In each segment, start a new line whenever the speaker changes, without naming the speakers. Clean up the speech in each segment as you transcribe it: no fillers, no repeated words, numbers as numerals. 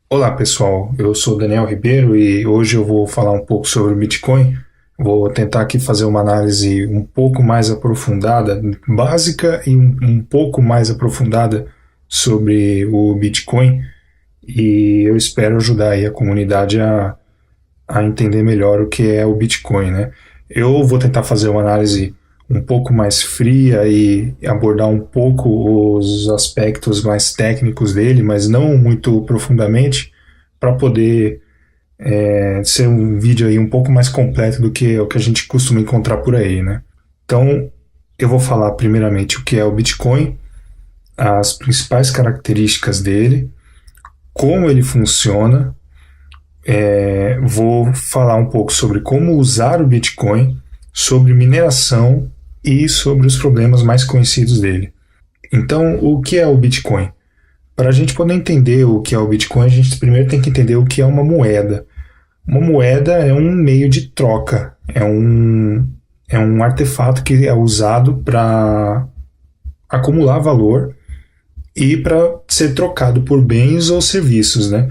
Olá pessoal, eu sou Daniel Ribeiro e hoje eu vou falar um pouco sobre o Bitcoin. Vou tentar aqui fazer uma análise um pouco mais aprofundada, básica e um pouco mais aprofundada sobre o Bitcoin, e eu espero ajudar aí a comunidade a entender melhor o que é o Bitcoin, né? Eu vou tentar fazer uma análise um pouco mais fria e abordar um pouco os aspectos mais técnicos dele, mas não muito profundamente, para poder ser um vídeo aí um pouco mais completo do que o que a gente costuma encontrar por aí, né? Então, eu vou falar primeiramente o que é o Bitcoin, as principais características dele, como ele funciona. Vou falar um pouco sobre como usar o Bitcoin, sobre mineração e sobre os problemas mais conhecidos dele. Então, o que é o Bitcoin? Para a gente poder entender o que é o Bitcoin, a gente primeiro tem que entender o que é uma moeda. Uma moeda é um meio de troca, é um artefato que é usado para acumular valor e para ser trocado por bens ou serviços, né?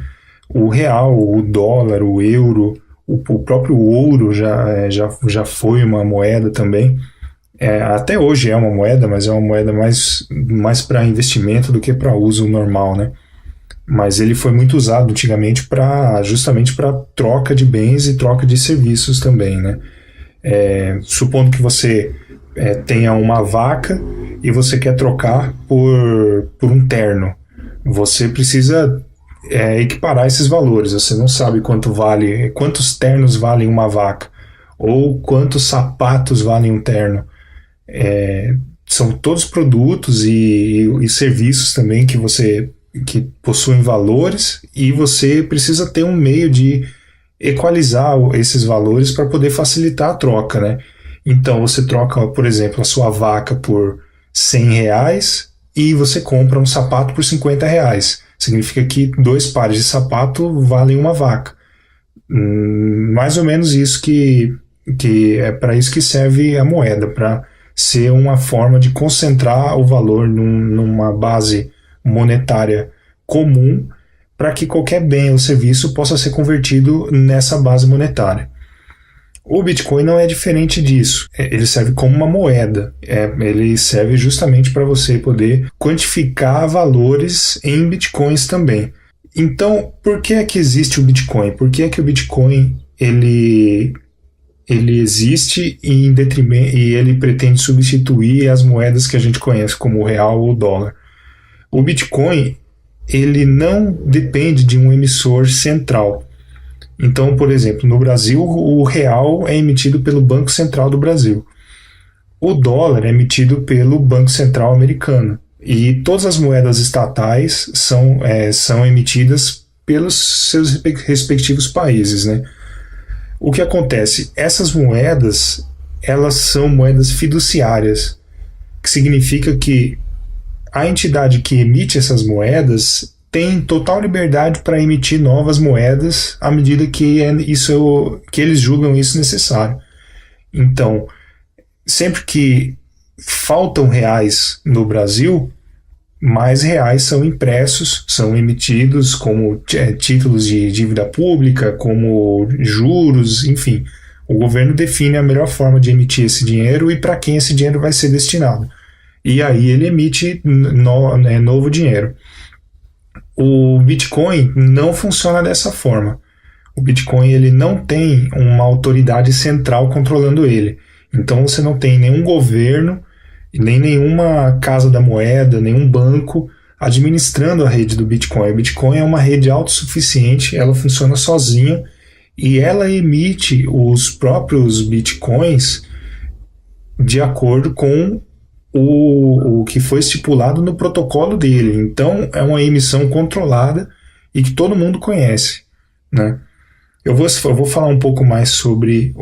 O real, o dólar, o euro, o próprio ouro já foi uma moeda também. Até hoje é uma moeda, mas é uma moeda mais para investimento do que para uso normal, né? Mas ele foi muito usado antigamente justamente para troca de bens e troca de serviços também, né? Supondo que você tenha uma vaca e você quer trocar por um terno, você precisa equiparar esses valores. Você não sabe quantos ternos valem uma vaca ou quantos sapatos valem um terno. São todos produtos e serviços também que possuem valores, e você precisa ter um meio de equalizar esses valores para poder facilitar a troca, né? Então você troca, por exemplo, a sua vaca por R$ 100 e você compra um sapato por R$ 50. Significa que 2 pares de sapato valem uma vaca. Mais ou menos isso que é para isso que serve a moeda, para ser uma forma de concentrar o valor numa base monetária comum, para que qualquer bem ou serviço possa ser convertido nessa base monetária. O Bitcoin não é diferente disso. Ele serve como uma moeda. Ele serve justamente para você poder quantificar valores em Bitcoins também. Então, por que é que existe o Bitcoin? Por que é que o Bitcoin ele existe e ele pretende substituir as moedas que a gente conhece como o real ou o dólar? O Bitcoin, ele não depende de um emissor central. Então, por exemplo, no Brasil, o real é emitido pelo Banco Central do Brasil. O dólar é emitido pelo Banco Central americano. E todas as moedas estatais são emitidas pelos seus respectivos países, né? O que acontece? Essas moedas, elas são moedas fiduciárias, que significa que a entidade que emite essas moedas tem total liberdade para emitir novas moedas à medida que eles julgam isso necessário. Então, sempre que faltam reais no Brasil, mais reais são impressos, são emitidos como títulos de dívida pública, como juros, enfim. O governo define a melhor forma de emitir esse dinheiro e para quem esse dinheiro vai ser destinado. E aí ele emite novo dinheiro. O Bitcoin não funciona dessa forma. O Bitcoin ele não tem uma autoridade central controlando ele. Então você não tem nenhum governo, nem nenhuma casa da moeda, nenhum banco administrando a rede do Bitcoin. O Bitcoin é uma rede autossuficiente, ela funciona sozinha e ela emite os próprios Bitcoins de acordo com o que foi estipulado no protocolo dele. Então é uma emissão controlada e que todo mundo conhece, né? Eu vou falar um pouco mais sobre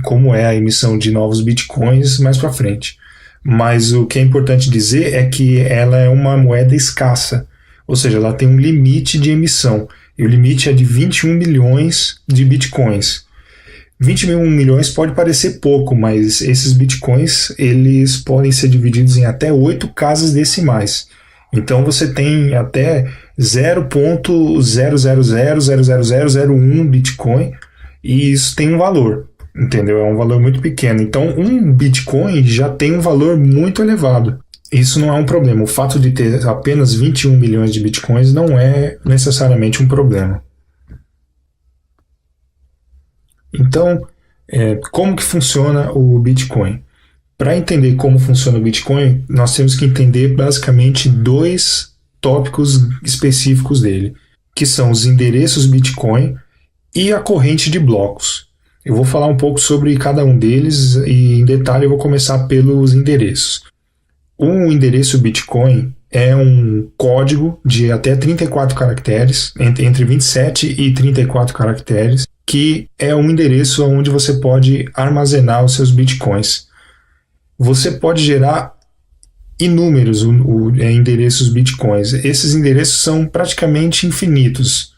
como é a emissão de novos bitcoins mais para frente. Mas o que é importante dizer é que ela é uma moeda escassa, ou seja, ela tem um limite de emissão. E o limite é de 21 milhões de bitcoins. 21 milhões pode parecer pouco, mas esses bitcoins eles podem ser divididos em até 8 casas decimais. Então você tem até 0,0000001 Bitcoin e isso tem um valor, entendeu? É um valor muito pequeno. Então um Bitcoin já tem um valor muito elevado. Isso não é um problema. O fato de ter apenas 21 milhões de Bitcoins não é necessariamente um problema. Então, como que funciona o Bitcoin? Para entender como funciona o Bitcoin, nós temos que entender basicamente dois tópicos específicos dele, que são os endereços Bitcoin e a corrente de blocos. Eu vou falar um pouco sobre cada um deles e, em detalhe, eu vou começar pelos endereços. Um endereço Bitcoin é um código de até 34 caracteres, entre 27 e 34 caracteres, que é um endereço onde você pode armazenar os seus Bitcoins. Você pode gerar inúmeros endereços Bitcoins. Esses endereços são praticamente infinitos.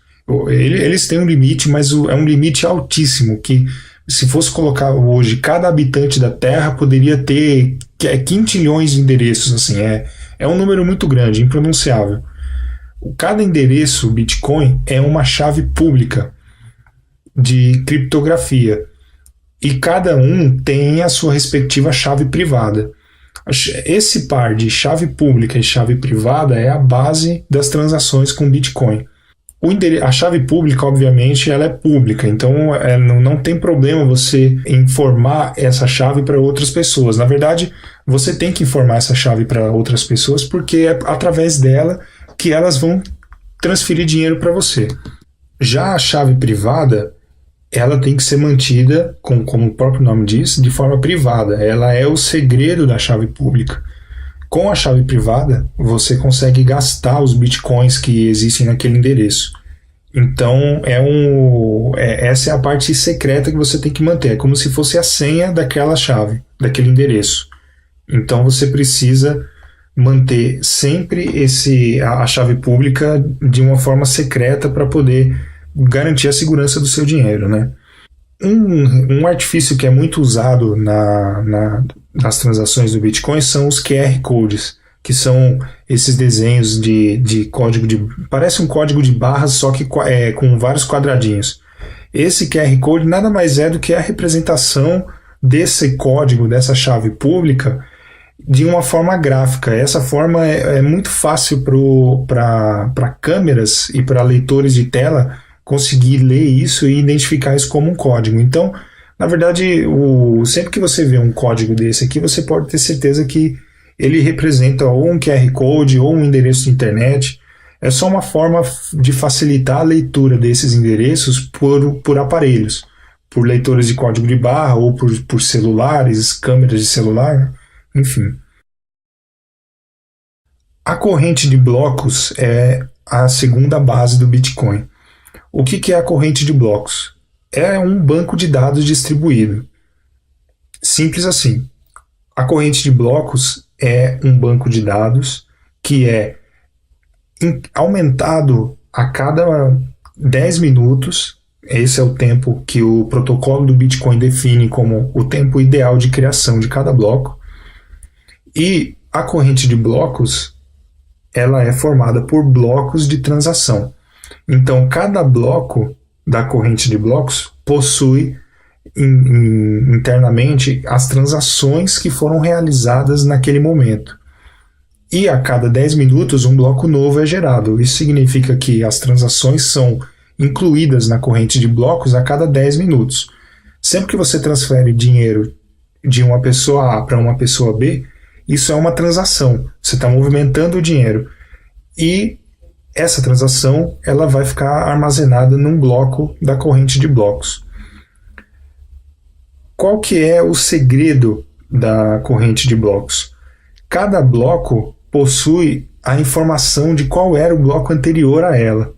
Eles têm um limite, mas é um limite altíssimo, que se fosse colocar hoje, cada habitante da Terra poderia ter quintilhões de endereços. Assim, é um número muito grande, impronunciável. Cada endereço Bitcoin é uma chave pública de criptografia. E cada um tem a sua respectiva chave privada. Esse par de chave pública e chave privada é a base das transações com Bitcoin. A chave pública, obviamente, ela é pública, então não tem problema você informar essa chave para outras pessoas. Na verdade, você tem que informar essa chave para outras pessoas porque é através dela que elas vão transferir dinheiro para você. Já a chave privada, ela tem que ser mantida, como o próprio nome diz, de forma privada. Ela é o segredo da chave pública. Com a chave privada, você consegue gastar os bitcoins que existem naquele endereço. Então, essa é a parte secreta que você tem que manter. É como se fosse a senha daquela chave, daquele endereço. Então, você precisa manter sempre a chave pública de uma forma secreta para poder garantir a segurança do seu dinheiro, né? Um artifício que é muito usado nas transações do Bitcoin são os QR Codes, que são esses desenhos de código parece um código de barras, só que com vários quadradinhos. Esse QR Code nada mais é do que a representação desse código, dessa chave pública, de uma forma gráfica. Essa forma é muito fácil para câmeras e para leitores de tela conseguir ler isso e identificar isso como um código. Então, na verdade, sempre que você vê um código desse aqui, você pode ter certeza que ele representa ou um QR Code ou um endereço de internet. É só uma forma de facilitar a leitura desses endereços por aparelhos, por leitores de código de barra ou por celulares, câmeras de celular, enfim. A corrente de blocos é a segunda base do Bitcoin. O que é a corrente de blocos? É um banco de dados distribuído. Simples assim. A corrente de blocos é um banco de dados que é aumentado a cada 10 minutos. Esse é o tempo que o protocolo do Bitcoin define como o tempo ideal de criação de cada bloco. E a corrente de blocos, ela é formada por blocos de transação. Então, cada bloco da corrente de blocos possui internamente as transações que foram realizadas naquele momento. E a cada 10 minutos um bloco novo é gerado. Isso significa que as transações são incluídas na corrente de blocos a cada 10 minutos. Sempre que você transfere dinheiro de uma pessoa A para uma pessoa B, isso é uma transação. Você está movimentando o dinheiro. E essa transação ela vai ficar armazenada num bloco da corrente de blocos. Qual que é o segredo da corrente de blocos? Cada bloco possui a informação de qual era o bloco anterior a ela.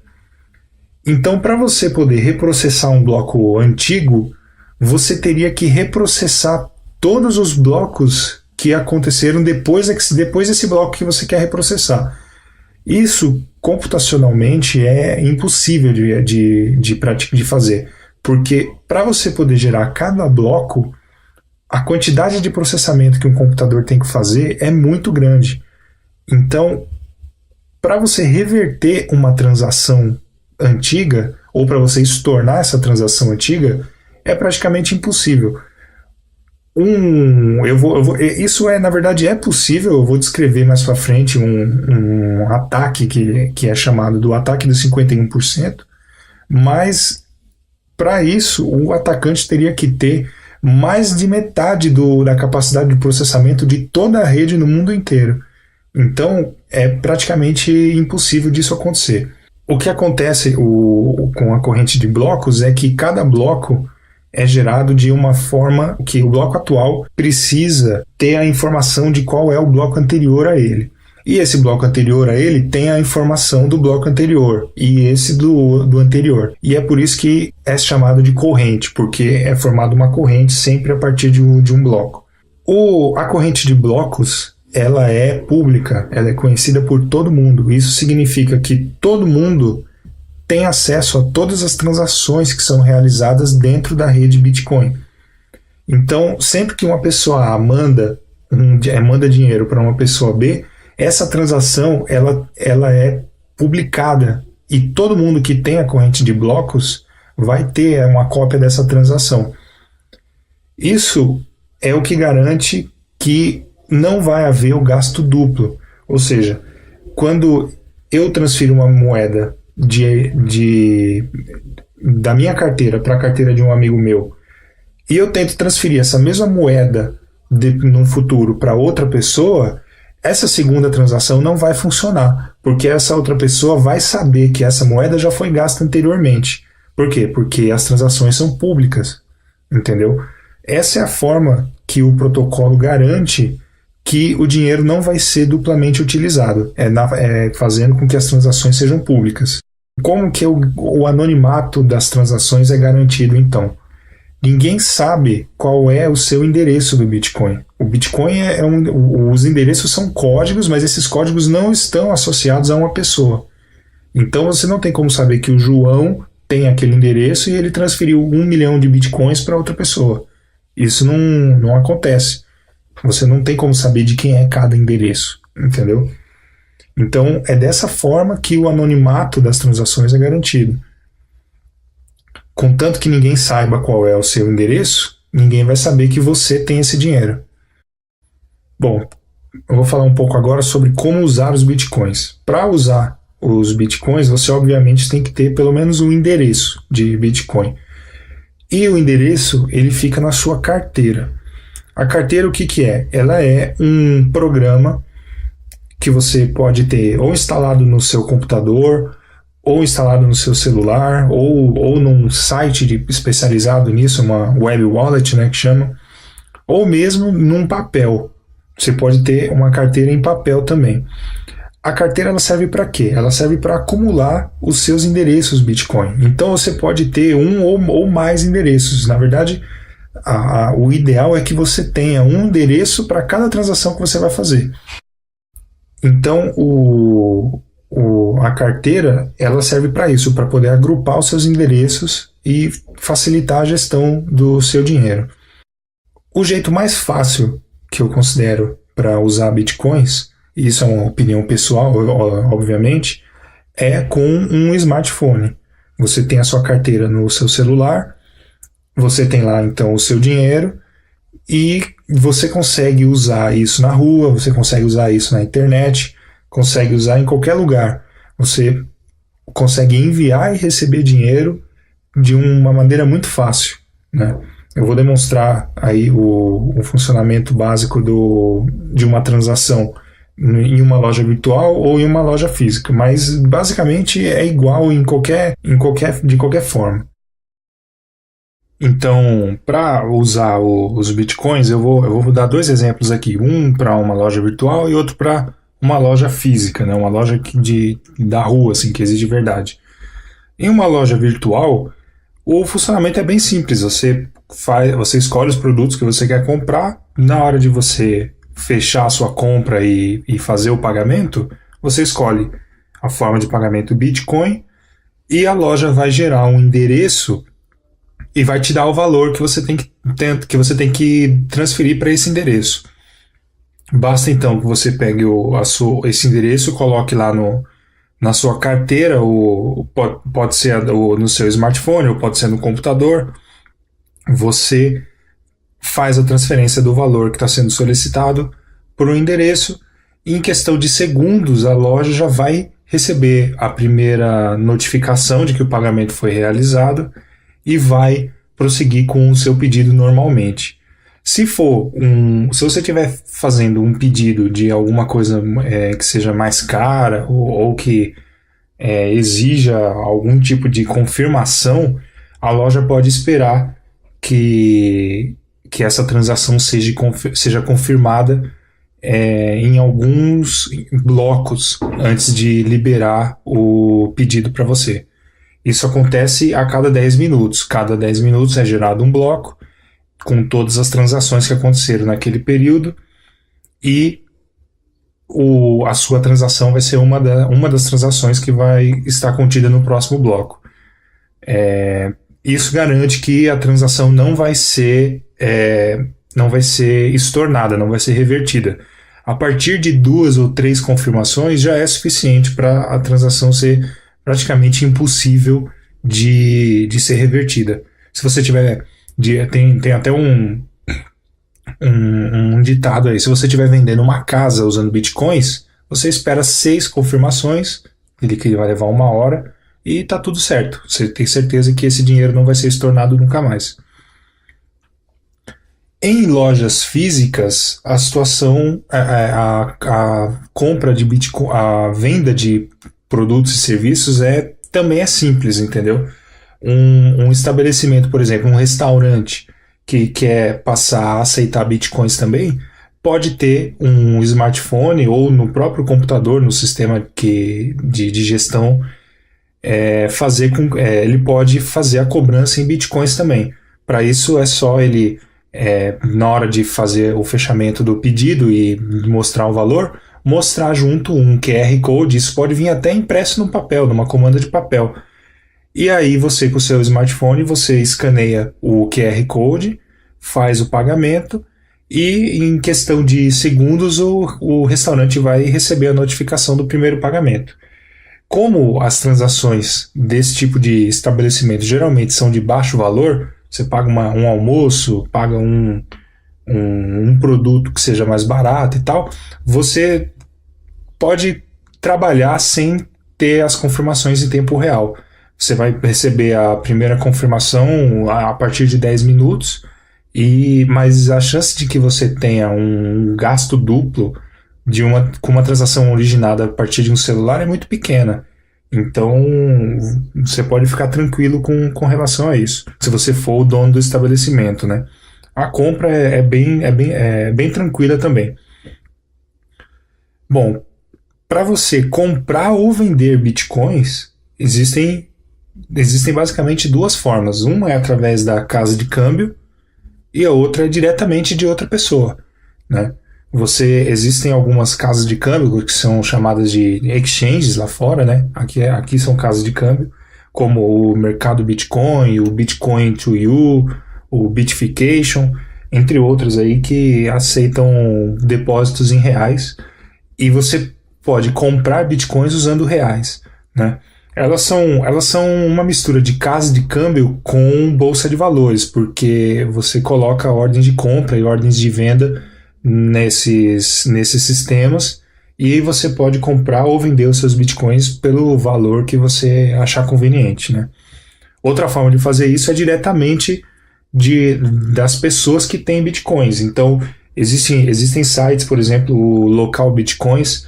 Então, para você poder reprocessar um bloco antigo, você teria que reprocessar todos os blocos que aconteceram depois desse bloco que você quer reprocessar. Isso, computacionalmente, é impossível de fazer, porque para você poder gerar cada bloco, a quantidade de processamento que um computador tem que fazer é muito grande. Então, para você reverter uma transação antiga, ou para você estornar essa transação antiga, é praticamente impossível. Isso na verdade é possível. Eu vou descrever mais para frente um ataque que é chamado do ataque dos 51%, mas para isso o atacante teria que ter mais de metade da capacidade de processamento de toda a rede no mundo inteiro. Então é praticamente impossível disso acontecer. O que acontece com a corrente de blocos é que cada bloco é gerado de uma forma que o bloco atual precisa ter a informação de qual é o bloco anterior a ele. E esse bloco anterior a ele tem a informação do bloco anterior e esse do anterior. E é por isso que é chamado de corrente, porque é formada uma corrente sempre a partir de um bloco. A corrente de blocos, ela é pública, ela é conhecida por todo mundo. Isso significa que todo mundo tem acesso a todas as transações que são realizadas dentro da rede Bitcoin. Então, sempre que uma pessoa A manda dinheiro para uma pessoa B, essa transação ela é publicada e todo mundo que tem a corrente de blocos vai ter uma cópia dessa transação. Isso é o que garante que não vai haver o gasto duplo. Ou seja, quando eu transfiro uma moeda da minha carteira para a carteira de um amigo meu e eu tento transferir essa mesma moeda no futuro para outra pessoa, essa segunda transação não vai funcionar, porque essa outra pessoa vai saber que essa moeda já foi gasta anteriormente. Por quê? Porque as transações são públicas, entendeu? Essa é a forma que o protocolo garante que o dinheiro não vai ser duplamente utilizado, fazendo com que as transações sejam públicas. Como que o anonimato das transações é garantido, então? Ninguém sabe qual é o seu endereço do Bitcoin. O Bitcoin os endereços são códigos, mas esses códigos não estão associados a uma pessoa. Então você não tem como saber que o João tem aquele endereço e ele transferiu 1 milhão de Bitcoins para outra pessoa. Isso não acontece. Você não tem como saber de quem é cada endereço, entendeu? Então é dessa forma que o anonimato das transações é garantido. Contanto que ninguém saiba qual é o seu endereço, ninguém vai saber que você tem esse dinheiro. Bom, eu vou falar um pouco agora sobre como usar os bitcoins. Para usar os bitcoins, você obviamente tem que ter pelo menos um endereço de bitcoin. E o endereço, ele fica na sua carteira. A carteira, o que é? Ela é um programa que você pode ter ou instalado no seu computador, ou instalado no seu celular, ou num site especializado nisso, uma web wallet, né, que chama, ou mesmo num papel. Você pode ter uma carteira em papel também. A carteira ela serve para quê? Ela serve para acumular os seus endereços Bitcoin. Então você pode ter um ou mais endereços. Na verdade, o ideal é que você tenha um endereço para cada transação que você vai fazer. Então a carteira ela serve para isso, para poder agrupar os seus endereços e facilitar a gestão do seu dinheiro. O jeito mais fácil que eu considero para usar bitcoins, e isso é uma opinião pessoal, obviamente, é com um smartphone. Você tem a sua carteira no seu celular, você tem lá então o seu dinheiro e você consegue usar isso na rua, você consegue usar isso na internet, consegue usar em qualquer lugar. Você consegue enviar e receber dinheiro de uma maneira muito fácil, né? Eu vou demonstrar aí o funcionamento básico de uma transação em uma loja virtual ou em uma loja física, mas basicamente é igual de qualquer forma. Então, para usar os bitcoins, eu vou dar dois exemplos aqui, um para uma loja virtual e outro para uma loja física, né? Uma loja da rua, assim, que existe de verdade. Em uma loja virtual, o funcionamento é bem simples. Você escolhe os produtos que você quer comprar. Na hora de você fechar a sua compra e fazer o pagamento, você escolhe a forma de pagamento Bitcoin e a loja vai gerar um endereço e vai te dar o valor que você tem que transferir para esse endereço. Basta então que você pegue esse endereço, coloque lá na sua carteira, ou pode ser no seu smartphone, ou pode ser no computador. Você faz a transferência do valor que está sendo solicitado para o endereço e em questão de segundos a loja já vai receber a primeira notificação de que o pagamento foi realizado e vai prosseguir com o seu pedido normalmente. Se você estiver fazendo um pedido de alguma coisa que seja mais cara ou que exija algum tipo de confirmação, a loja pode esperar que essa transação seja confirmada em alguns blocos antes de liberar o pedido para você. Isso acontece a cada 10 minutos. Cada 10 minutos é gerado um bloco com todas as transações que aconteceram naquele período e a sua transação vai ser uma das transações que vai estar contida no próximo bloco. Isso garante que a transação não vai ser estornada, não vai ser revertida. A partir de 2 ou 3 confirmações já é suficiente para a transação ser praticamente impossível de ser revertida. Se você tiver... Tem até um ditado aí. Se você estiver vendendo uma casa usando bitcoins, você espera 6 confirmações, que vai levar 1 hora, e tá tudo certo. Você tem certeza que esse dinheiro não vai ser estornado nunca mais. Em lojas físicas, a situação, a compra de Bitcoin, a venda de produtos e serviços também é simples, entendeu? Um estabelecimento, por exemplo, um restaurante que quer passar a aceitar Bitcoins também, pode ter um smartphone ou no próprio computador, no sistema de gestão, ele pode fazer a cobrança em Bitcoins também. Para isso é só ele... na hora de fazer o fechamento do pedido e mostrar o valor, mostrar junto um QR Code. Isso pode vir até impresso no papel, numa comanda de papel. E aí você, com o seu smartphone, você escaneia o QR Code, faz o pagamento e em questão de segundos o restaurante vai receber a notificação do primeiro pagamento. Como as transações desse tipo de estabelecimento geralmente são de baixo valor, você paga um almoço, paga um produto que seja mais barato e tal, você pode trabalhar sem ter as confirmações em tempo real. Você vai receber a primeira confirmação a partir de 10 minutos, mas a chance de que você tenha um gasto duplo com uma transação originada a partir de um celular é muito pequena. Então, você pode ficar tranquilo com relação a isso, se você for o dono do estabelecimento, né? A compra é bem tranquila também. Bom, para você comprar ou vender bitcoins, existem basicamente 2 formas. Uma é através da casa de câmbio e a outra é diretamente de outra pessoa, né? Existem algumas casas de câmbio que são chamadas de exchanges lá fora, né? Aqui são casas de câmbio, como o Mercado Bitcoin, o Bitcoin to You, o Bitfication, entre outros aí que aceitam depósitos em reais e você pode comprar bitcoins usando reais, né? Elas são uma mistura de casa de câmbio com bolsa de valores, porque você coloca ordens de compra e ordens de venda nesses sistemas e você pode comprar ou vender os seus bitcoins pelo valor que você achar conveniente, né? Outra forma de fazer isso é diretamente das pessoas que têm bitcoins. Então, existem sites, por exemplo, o Local Bitcoins,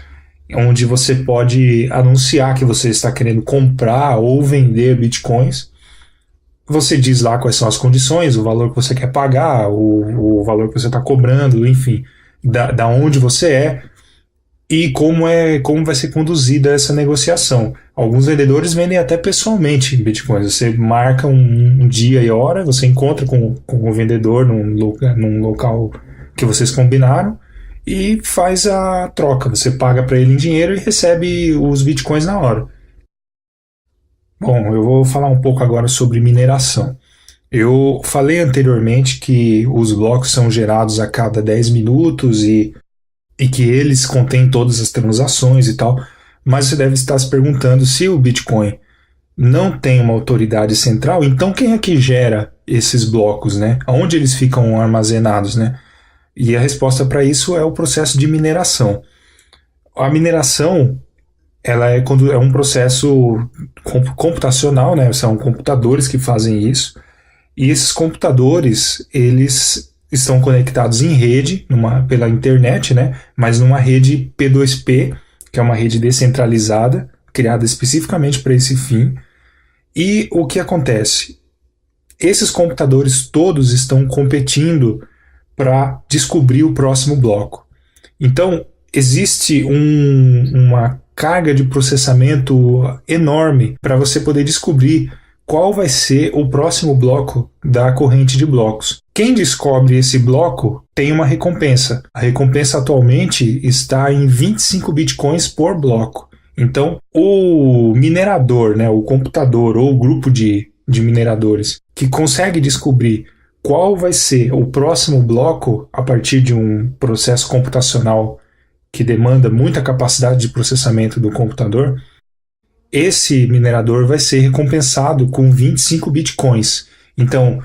onde você pode anunciar que você está querendo comprar ou vender bitcoins. Você diz lá quais são as condições, o valor que você quer pagar, o valor que você está cobrando, enfim, da onde você é e como vai ser conduzida essa negociação. Alguns vendedores vendem até pessoalmente bitcoins. Você marca um dia e hora, você encontra com o vendedor num local que vocês combinaram e faz a troca. Você paga para ele em dinheiro e recebe os bitcoins na hora. Bom, eu vou falar um pouco agora sobre mineração. Eu falei anteriormente que os blocos são gerados a cada 10 minutos e que eles contêm todas as transações e tal, Mas você deve estar se perguntando, se o Bitcoin não tem uma autoridade central, então quem é que gera esses blocos, né? Onde eles ficam armazenados, né? E a resposta para isso é o processo de mineração. A mineração, ela é um processo computacional, né? São computadores que fazem isso. E esses computadores, eles estão conectados em rede, pela internet, né? Mas numa rede P2P, que é uma rede descentralizada, criada especificamente para esse fim. E o que acontece? Esses computadores todos estão competindo para descobrir o próximo bloco. Então, existe uma carga de processamento enorme para você poder descobrir qual vai ser o próximo bloco da corrente de blocos. Quem descobre esse bloco tem uma recompensa. A recompensa atualmente está em 25 bitcoins por bloco. Então, o minerador, né, o computador ou o grupo de mineradores que consegue descobrir qual vai ser o próximo bloco a partir de um processo computacional que demanda muita capacidade de processamento do computador, esse minerador vai ser recompensado com 25 bitcoins. Então,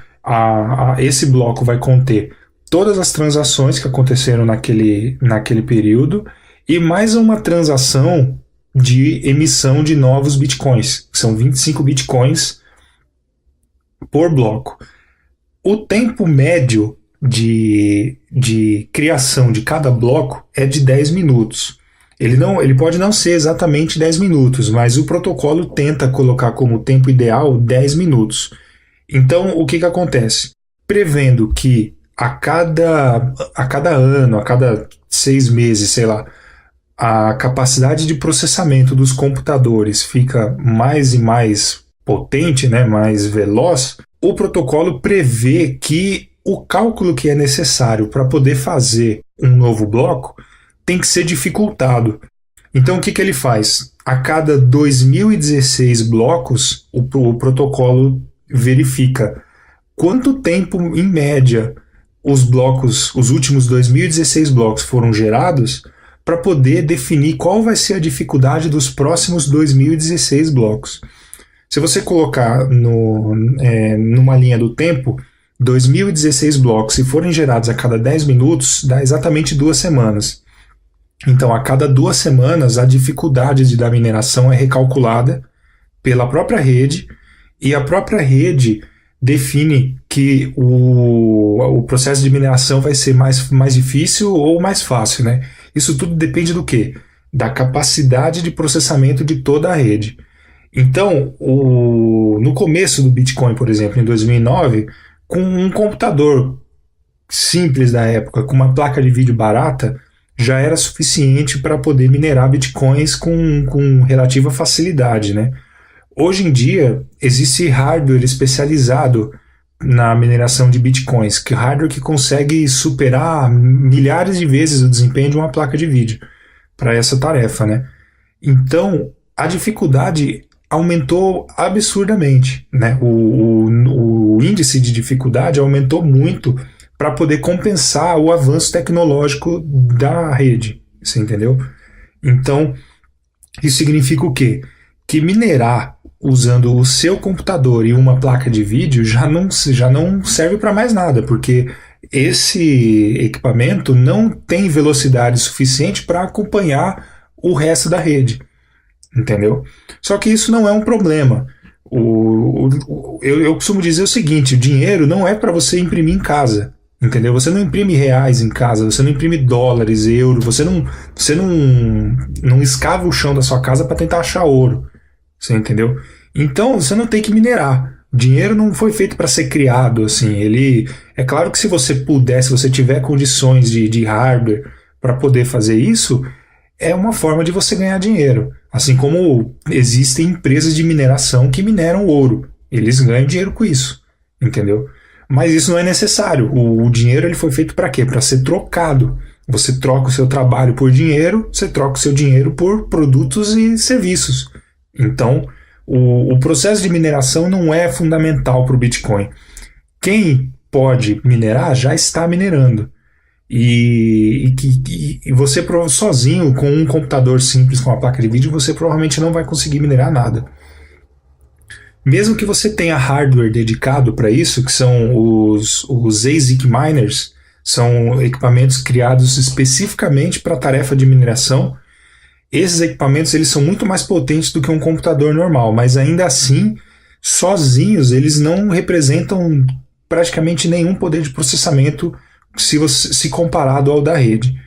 esse bloco vai conter todas as transações que aconteceram naquele período e mais uma transação de emissão de novos bitcoins, que são 25 bitcoins por bloco. O tempo médio de criação de cada bloco é de 10 minutos. Ele pode não ser exatamente 10 minutos, mas o protocolo tenta colocar como tempo ideal 10 minutos. Então, o que acontece? Prevendo que a cada ano, a cada 6 meses, sei lá, a capacidade de processamento dos computadores fica mais e mais potente, né, mais veloz, o protocolo prevê que o cálculo que é necessário para poder fazer um novo bloco tem que ser dificultado. Então, o que ele faz? A cada 2016 blocos, o protocolo verifica quanto tempo, em média, os últimos 2016 blocos foram gerados para poder definir qual vai ser a dificuldade dos próximos 2016 blocos. Se você colocar numa linha do tempo, 2016 blocos, se forem gerados a cada 10 minutos, dá exatamente 2 semanas. Então, a cada 2 semanas, a dificuldade da mineração é recalculada pela própria rede, e a própria rede define que o processo de mineração vai ser mais difícil ou mais fácil, né? Isso tudo depende do quê? Da capacidade de processamento de toda a rede. Então, no começo do Bitcoin, por exemplo, em 2009, com um computador simples da época, com uma placa de vídeo barata, já era suficiente para poder minerar Bitcoins com relativa facilidade, né? Hoje em dia, existe hardware especializado na mineração de Bitcoins, hardware que consegue superar milhares de vezes o desempenho de uma placa de vídeo para essa tarefa, né? Então, a dificuldade aumentou absurdamente, né? O índice de dificuldade aumentou muito para poder compensar o avanço tecnológico da rede, você entendeu? Então, isso significa o quê? Que minerar usando o seu computador e uma placa de vídeo já não serve para mais nada, porque esse equipamento não tem velocidade suficiente para acompanhar o resto da rede, entendeu? Só que isso não é um problema. Eu costumo dizer o seguinte: o dinheiro não é para você imprimir em casa, entendeu? Você não imprime reais em casa, você não imprime dólares, euros, você não escava o chão da sua casa para tentar achar ouro, você entendeu? Então você não tem que minerar. O dinheiro não foi feito para ser criado assim. É claro que se você puder, se você tiver condições de hardware para poder fazer isso, é uma forma de você ganhar dinheiro. Assim como existem empresas de mineração que mineram ouro. Eles ganham dinheiro com isso, entendeu? Mas isso não é necessário. O dinheiro ele foi feito para quê? Para ser trocado. Você troca o seu trabalho por dinheiro, você troca o seu dinheiro por produtos e serviços. Então, o processo de mineração não é fundamental para o Bitcoin. Quem pode minerar já está minerando. E você sozinho, com um computador simples, com uma placa de vídeo, você provavelmente não vai conseguir minerar nada. Mesmo que você tenha hardware dedicado para isso, que são os ASIC miners, são equipamentos criados especificamente para a tarefa de mineração. Esses equipamentos eles são muito mais potentes do que um computador normal, mas ainda assim, sozinhos, eles não representam praticamente nenhum poder de processamento se comparado ao da rede.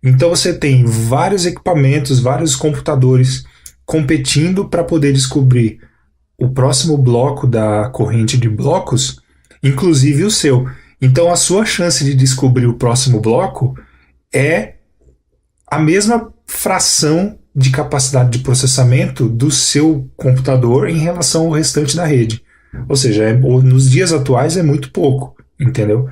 Então você tem vários equipamentos, vários computadores competindo para poder descobrir o próximo bloco da corrente de blocos, inclusive o seu. Então a sua chance de descobrir o próximo bloco é a mesma fração de capacidade de processamento do seu computador em relação ao restante da rede. Ou seja, nos dias atuais é muito pouco, entendeu?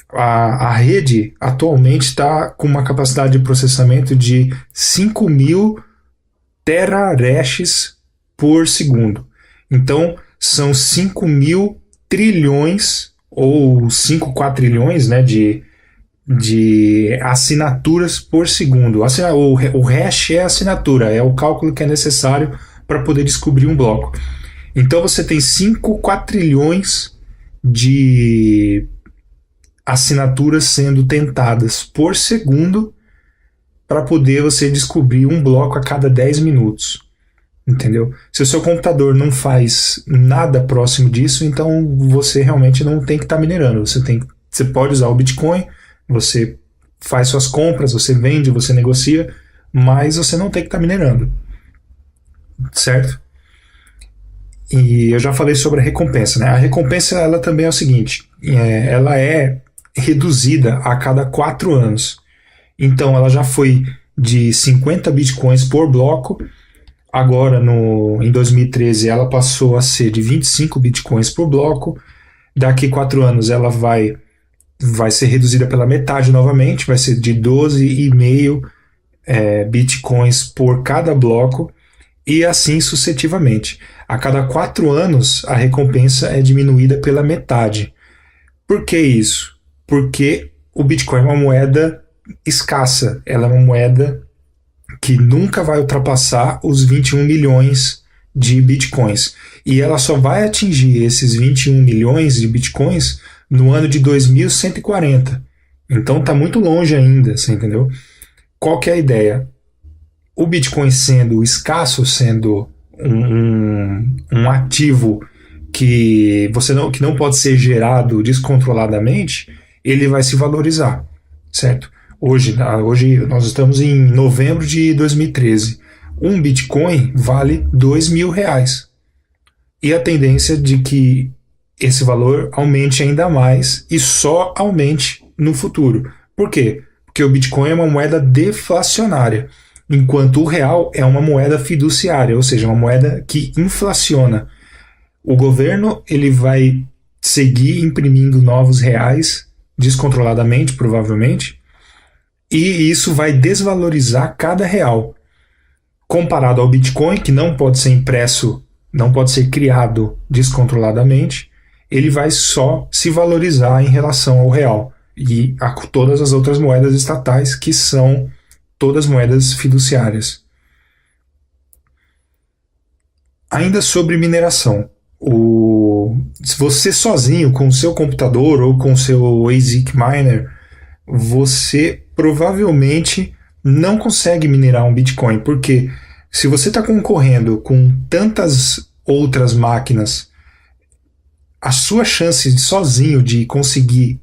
A rede atualmente está com uma capacidade de processamento de 5.000 terahashes por segundo. Então, são 5.000 trilhões ou 5 quatrilhões, né, de assinaturas por segundo. O hash é a assinatura, é o cálculo que é necessário para poder descobrir um bloco. Então você tem 5 quatrilhões de assinaturas sendo tentadas por segundo para poder você descobrir um bloco a cada 10 minutos. Entendeu? Se o seu computador não faz nada próximo disso, então você realmente não tem que estar minerando. Você pode usar o Bitcoin, você faz suas compras, você vende, você negocia, mas você não tem que estar minerando. Certo? E eu já falei sobre a recompensa, né? A recompensa ela também é o seguinte, ela é reduzida a cada 4 anos. Então ela já foi de 50 bitcoins por bloco, agora em 2013 ela passou a ser de 25 bitcoins por bloco, daqui 4 anos ela vai ser reduzida pela metade novamente, vai ser de 12,5 bitcoins por cada bloco, e assim sucessivamente. A cada 4 anos, a recompensa é diminuída pela metade. Por que isso? Porque o Bitcoin é uma moeda escassa, ela é uma moeda que nunca vai ultrapassar os 21 milhões de Bitcoins. E ela só vai atingir esses 21 milhões de Bitcoins no ano de 2140. Então está muito longe ainda, você entendeu? Qual que é a ideia? O Bitcoin sendo escasso, sendo um ativo que não pode ser gerado descontroladamente, ele vai se valorizar, certo? Hoje nós estamos em novembro de 2013. Um Bitcoin vale R$2.000. E a tendência de que esse valor aumente ainda mais e só aumente no futuro. Por quê? Porque o Bitcoin é uma moeda deflacionária, enquanto o real é uma moeda fiduciária, ou seja, uma moeda que inflaciona. O governo ele vai seguir imprimindo novos reais descontroladamente, provavelmente, e isso vai desvalorizar cada real. Comparado ao Bitcoin, que não pode ser impresso, não pode ser criado descontroladamente, ele vai só se valorizar em relação ao real e a todas as outras moedas estatais, que são todas moedas fiduciárias. Ainda sobre mineração, se você sozinho com o seu computador ou com o seu ASIC miner, você provavelmente não consegue minerar um Bitcoin, porque se você está concorrendo com tantas outras máquinas, a sua chance sozinho de conseguir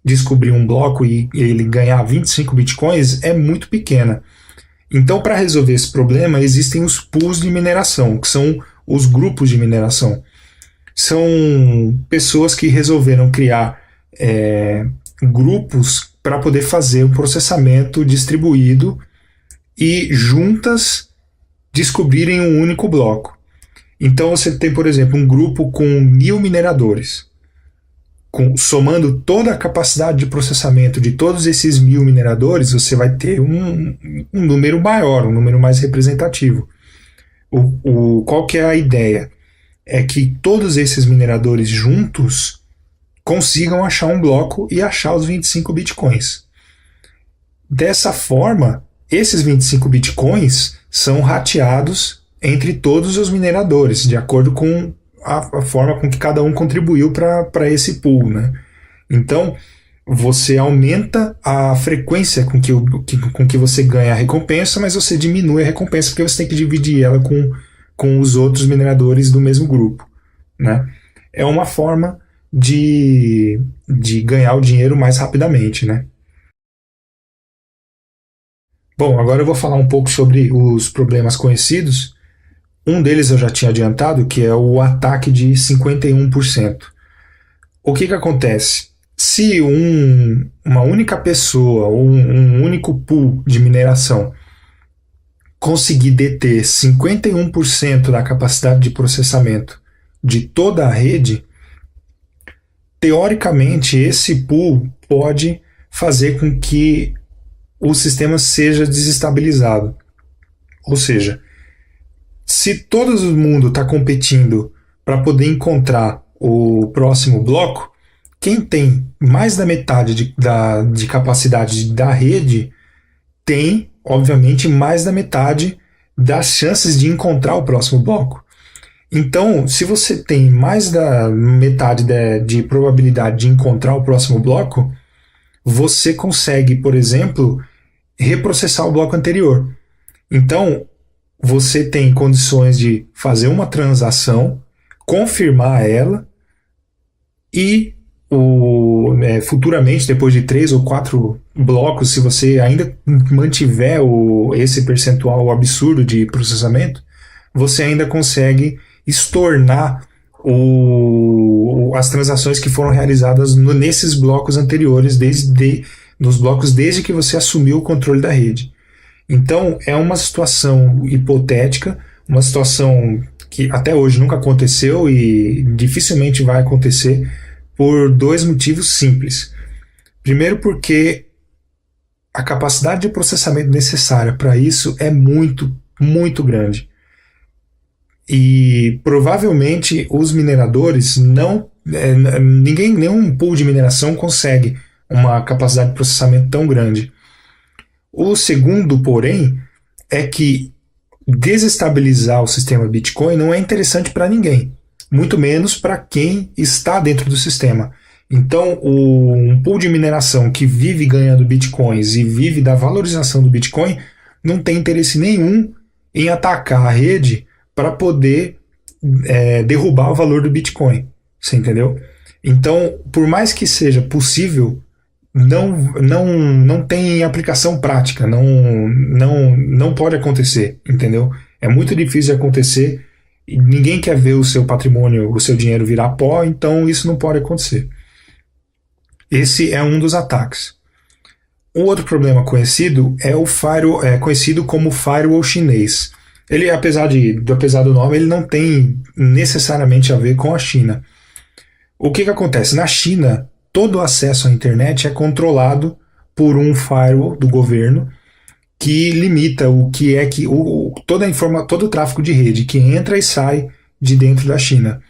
descobrir um bloco e ele ganhar 25 Bitcoins é muito pequena. Então, para resolver esse problema, existem os pools de mineração, que são os grupos de mineração. São pessoas que resolveram criar grupos para poder fazer um processamento distribuído e juntas descobrirem um único bloco. Então você tem, por exemplo, um grupo com 1.000 mineradores. Somando toda a capacidade de processamento de todos esses 1.000 mineradores, você vai ter um número maior, um número mais representativo. Qual que é a ideia? É que todos esses mineradores juntos consigam achar um bloco e achar os 25 bitcoins. Dessa forma, esses 25 bitcoins são rateados entre todos os mineradores, de acordo com a forma com que cada um contribuiu para esse pool, né? Então, você aumenta a frequência com que você ganha a recompensa, mas você diminui a recompensa porque você tem que dividir ela com os outros mineradores do mesmo grupo, né? É uma forma de ganhar o dinheiro mais rapidamente, né? Bom, agora eu vou falar um pouco sobre os problemas conhecidos. Um deles eu já tinha adiantado, que é o ataque de 51%. O que acontece? Se uma única pessoa ou um único pool de mineração conseguir deter 51% da capacidade de processamento de toda a rede, teoricamente esse pool pode fazer com que o sistema seja desestabilizado. Ou seja, se todo mundo está competindo para poder encontrar o próximo bloco, quem tem mais da metade de capacidade da rede tem, obviamente, mais da metade das chances de encontrar o próximo bloco. Então, se você tem mais da metade de probabilidade de encontrar o próximo bloco, você consegue, por exemplo, reprocessar o bloco anterior. Então, você tem condições de fazer uma transação, confirmar ela e futuramente, depois de 3 ou 4 blocos, se você ainda mantiver esse percentual absurdo de processamento, você ainda consegue estornar as transações que foram realizadas nesses blocos anteriores, nos blocos desde que você assumiu o controle da rede. Então, é uma situação hipotética, uma situação que até hoje nunca aconteceu e dificilmente vai acontecer por 2 motivos simples. Primeiro, porque a capacidade de processamento necessária para isso é muito, muito grande. E provavelmente os mineradores nenhum pool de mineração consegue uma capacidade de processamento tão grande. O segundo, porém, é que desestabilizar o sistema Bitcoin não é interessante para ninguém, muito menos para quem está dentro do sistema. Então, um pool de mineração que vive ganhando bitcoins e vive da valorização do Bitcoin não tem interesse nenhum em atacar a rede para poder derrubar o valor do Bitcoin. Você entendeu? Então, por mais que seja possível, não tem aplicação prática, não pode acontecer, entendeu? É muito difícil de acontecer, ninguém quer ver o seu patrimônio, o seu dinheiro virar pó, então isso não pode acontecer. Esse é um dos ataques. Um outro problema conhecido é conhecido como firewall chinês. Ele, apesar do nome, ele não tem necessariamente a ver com a China. O que acontece? Na China, todo o acesso à internet é controlado por um firewall do governo que limita o que é que todo o tráfego de rede que entra e sai de dentro da China.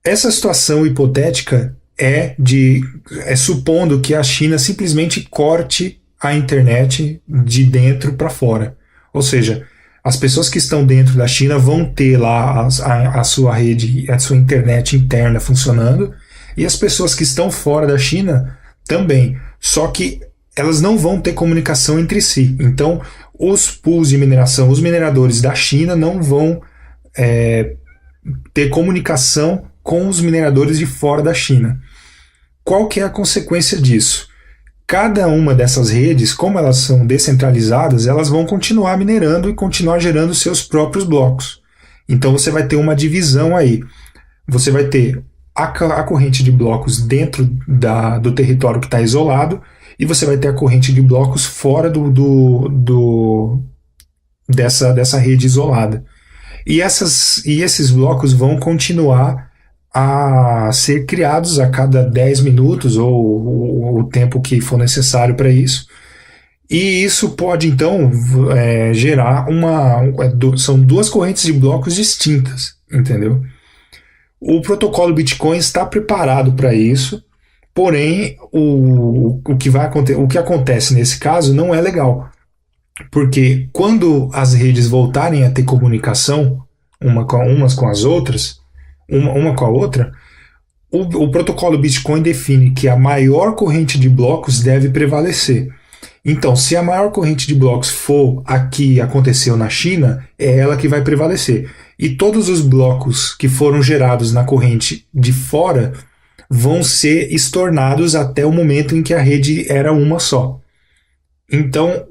Essa situação hipotética é supondo que a China simplesmente corte a internet de dentro para fora. Ou seja, as pessoas que estão dentro da China vão ter lá a sua rede, a sua internet interna funcionando, e as pessoas que estão fora da China também. Só que elas não vão ter comunicação entre si. Então, os pools de mineração, os mineradores da China não vão ter comunicação com os mineradores de fora da China. Qual que é a consequência disso? Cada uma dessas redes, como elas são descentralizadas, elas vão continuar minerando e continuar gerando seus próprios blocos. Então você vai ter uma divisão aí. Você vai ter a corrente de blocos dentro do território que está isolado e você vai ter a corrente de blocos fora dessa rede isolada. E esses blocos vão continuar a ser criados a cada 10 minutos ou o tempo que for necessário para isso. E isso pode, então, gerar são 2 correntes de blocos distintas, entendeu? O protocolo Bitcoin está preparado para isso, Porém, o que acontece nesse caso não é legal. Porque quando as redes voltarem a ter comunicação umas com as outras, uma com a outra, o protocolo Bitcoin define que a maior corrente de blocos deve prevalecer. Então, se a maior corrente de blocos for a que aconteceu na China, é ela que vai prevalecer. E todos os blocos que foram gerados na corrente de fora vão ser estornados até o momento em que a rede era uma só. Então,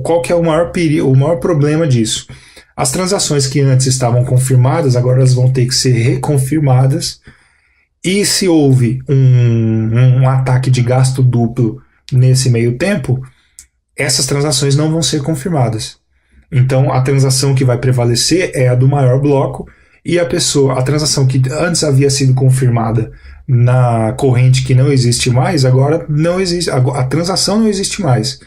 qual que é o maior problema disso? As transações que antes estavam confirmadas, agora elas vão ter que ser reconfirmadas. E se houve um ataque de gasto duplo nesse meio tempo, essas transações não vão ser confirmadas. Então, a transação que vai prevalecer é a do maior bloco, e a transação que antes havia sido confirmada na corrente que não existe mais, agora não existe, a transação não existe mais.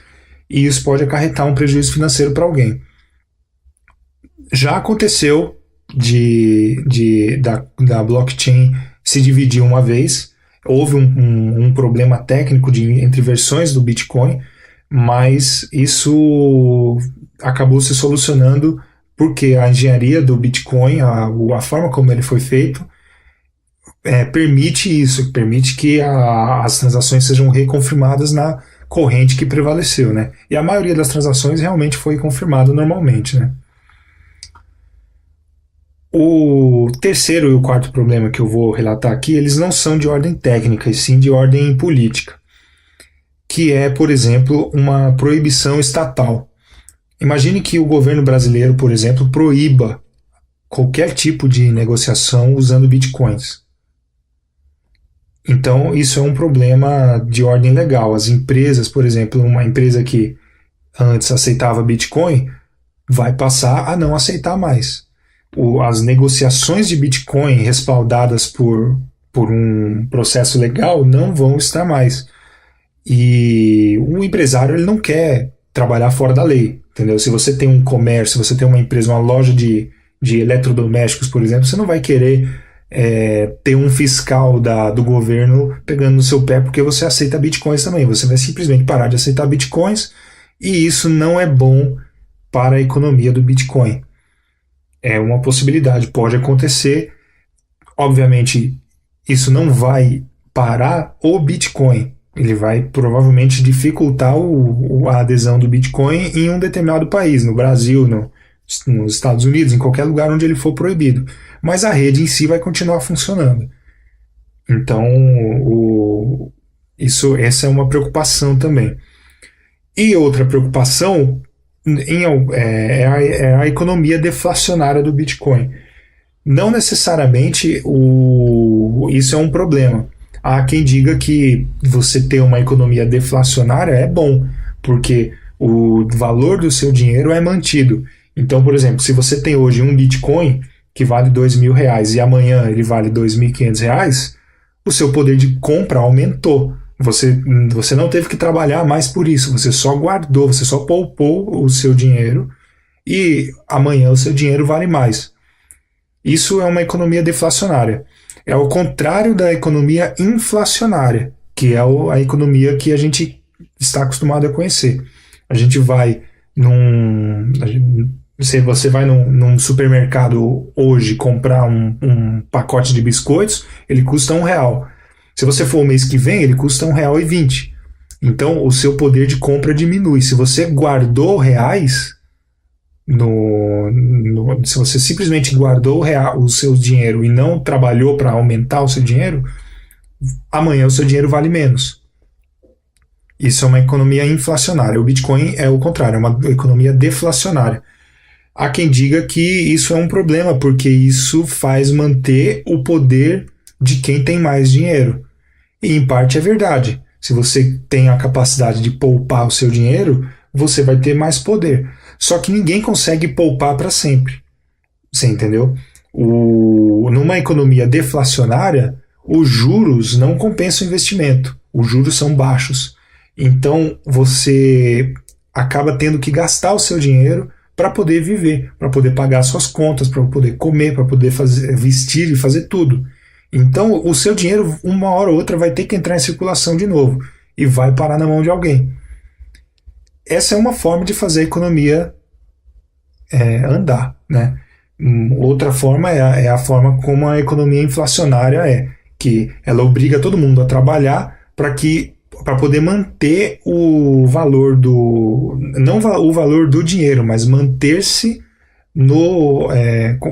E isso pode acarretar um prejuízo financeiro para alguém. Já aconteceu da blockchain se dividir uma vez. Houve um problema técnico entre versões do Bitcoin, mas isso acabou se solucionando porque a engenharia do Bitcoin, a forma como ele foi feito, permite isso, permite que as transações sejam reconfirmadas na corrente que prevaleceu, né? E a maioria das transações realmente foi confirmada normalmente, né? O terceiro e o quarto problema que eu vou relatar aqui, eles não são de ordem técnica, e sim de ordem política, que é, por exemplo, uma proibição estatal. Imagine que o governo brasileiro, por exemplo, proíba qualquer tipo de negociação usando bitcoins. Então, isso é um problema de ordem legal. As empresas, por exemplo, uma empresa que antes aceitava bitcoin, vai passar a não aceitar mais. As negociações de Bitcoin respaldadas por um processo legal não vão estar mais. E o empresário ele não quer trabalhar fora da lei, entendeu? Se você tem um comércio, se você tem uma empresa, uma loja de eletrodomésticos, por exemplo, você não vai querer ter um fiscal do governo pegando no seu pé porque você aceita Bitcoins também. Você vai simplesmente parar de aceitar Bitcoins, e isso não é bom para a economia do Bitcoin. É uma possibilidade, pode acontecer. Obviamente, isso não vai parar o Bitcoin. Ele vai provavelmente dificultar a adesão do Bitcoin em um determinado país, no Brasil, nos Estados Unidos, em qualquer lugar onde ele for proibido. Mas a rede em si vai continuar funcionando. Então, essa é uma preocupação também. E outra preocupação é a economia deflacionária do Bitcoin. Não necessariamente isso é um problema. Há quem diga que você ter uma economia deflacionária é bom, porque o valor do seu dinheiro é mantido. Então, por exemplo, se você tem hoje um Bitcoin que vale R$2.000 e amanhã ele vale R$2.500, o seu poder de compra aumentou. Você não teve que trabalhar mais por isso, você só guardou, você só poupou o seu dinheiro e amanhã o seu dinheiro vale mais. Isso é uma economia deflacionária. É o contrário da economia inflacionária, que é a economia que a gente está acostumado a conhecer. A gente vai se você vai num supermercado hoje comprar um pacote de biscoitos, ele custa R$1. Se você for o mês que vem, ele custa R$1,20. Então, o seu poder de compra diminui. Se você guardou reais, se você simplesmente guardou o seu dinheiro e não trabalhou para aumentar o seu dinheiro, amanhã o seu dinheiro vale menos. Isso é uma economia inflacionária. O Bitcoin é o contrário, é uma economia deflacionária. Há quem diga que isso é um problema, porque isso faz manter o poder de quem tem mais dinheiro. E em parte é verdade. Se você tem a capacidade de poupar o seu dinheiro, você vai ter mais poder. Só que ninguém consegue poupar para sempre. Você entendeu? Numa economia deflacionária, os juros não compensam o investimento. Os juros são baixos. Então você acaba tendo que gastar o seu dinheiro para poder viver, para poder pagar suas contas, para poder comer, para poder vestir e fazer tudo. Então, o seu dinheiro, uma hora ou outra, vai ter que entrar em circulação de novo e vai parar na mão de alguém. Essa é uma forma de fazer a economia andar, né? Outra forma é a forma como a economia inflacionária é, que ela obriga todo mundo a trabalhar para poder manter o valor do não o valor do dinheiro, mas manter-se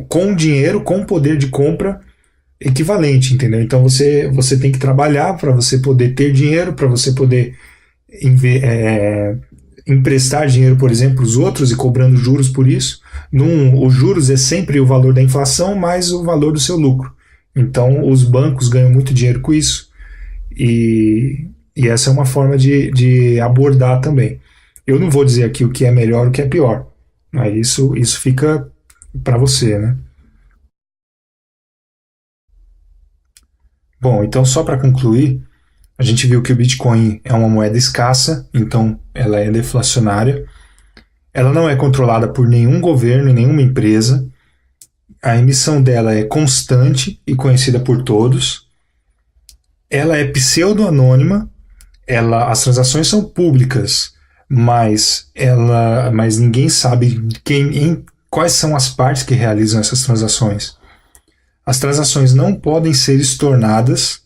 com o dinheiro, com o poder de compra equivalente, entendeu? Então você tem que trabalhar para você poder ter dinheiro, para você poder emprestar dinheiro, por exemplo, para os outros e cobrando juros por isso. Os juros é sempre o valor da inflação mais o valor do seu lucro. Então os bancos ganham muito dinheiro com isso e essa é uma forma de abordar também. Eu não vou dizer aqui o que é melhor, o que é pior, mas isso fica para você, né? Bom, então só para concluir, a gente viu que o Bitcoin é uma moeda escassa, então ela é deflacionária. Ela não é controlada por nenhum governo e nenhuma empresa. A emissão dela é constante e conhecida por todos. Ela é pseudo-anônima. As transações são públicas, mas ninguém sabe quais são as partes que realizam essas transações. As transações não podem ser estornadas.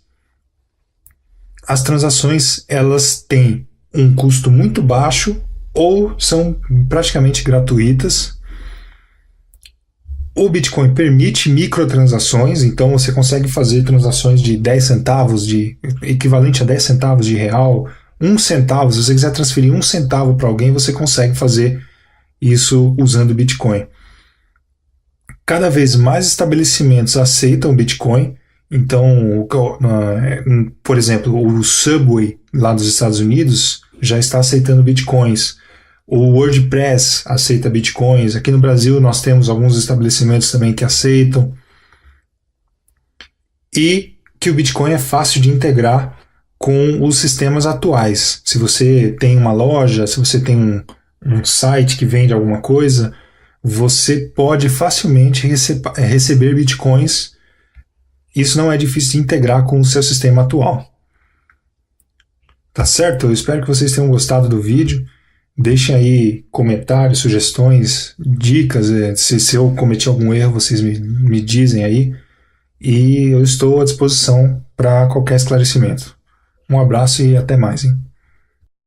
As transações elas têm um custo muito baixo ou são praticamente gratuitas. O Bitcoin permite microtransações, então você consegue fazer transações de 10 centavos, equivalente a 10 centavos de real, 1 centavo. Se você quiser transferir 1 centavo para alguém, você consegue fazer isso usando o Bitcoin. Cada vez mais estabelecimentos aceitam o Bitcoin. Então, por exemplo, o Subway lá dos Estados Unidos já está aceitando Bitcoins. O WordPress aceita Bitcoins. Aqui no Brasil nós temos alguns estabelecimentos também que aceitam. E que o Bitcoin é fácil de integrar com os sistemas atuais. Se você tem uma loja, se você tem um site que vende alguma coisa, você pode facilmente receber Bitcoins. Isso não é difícil de integrar com o seu sistema atual. Tá certo? Eu espero que vocês tenham gostado do vídeo. Deixem aí comentários, sugestões, dicas. Se eu cometi algum erro, vocês me dizem aí. E eu estou à disposição para qualquer esclarecimento. Um abraço e até mais, hein?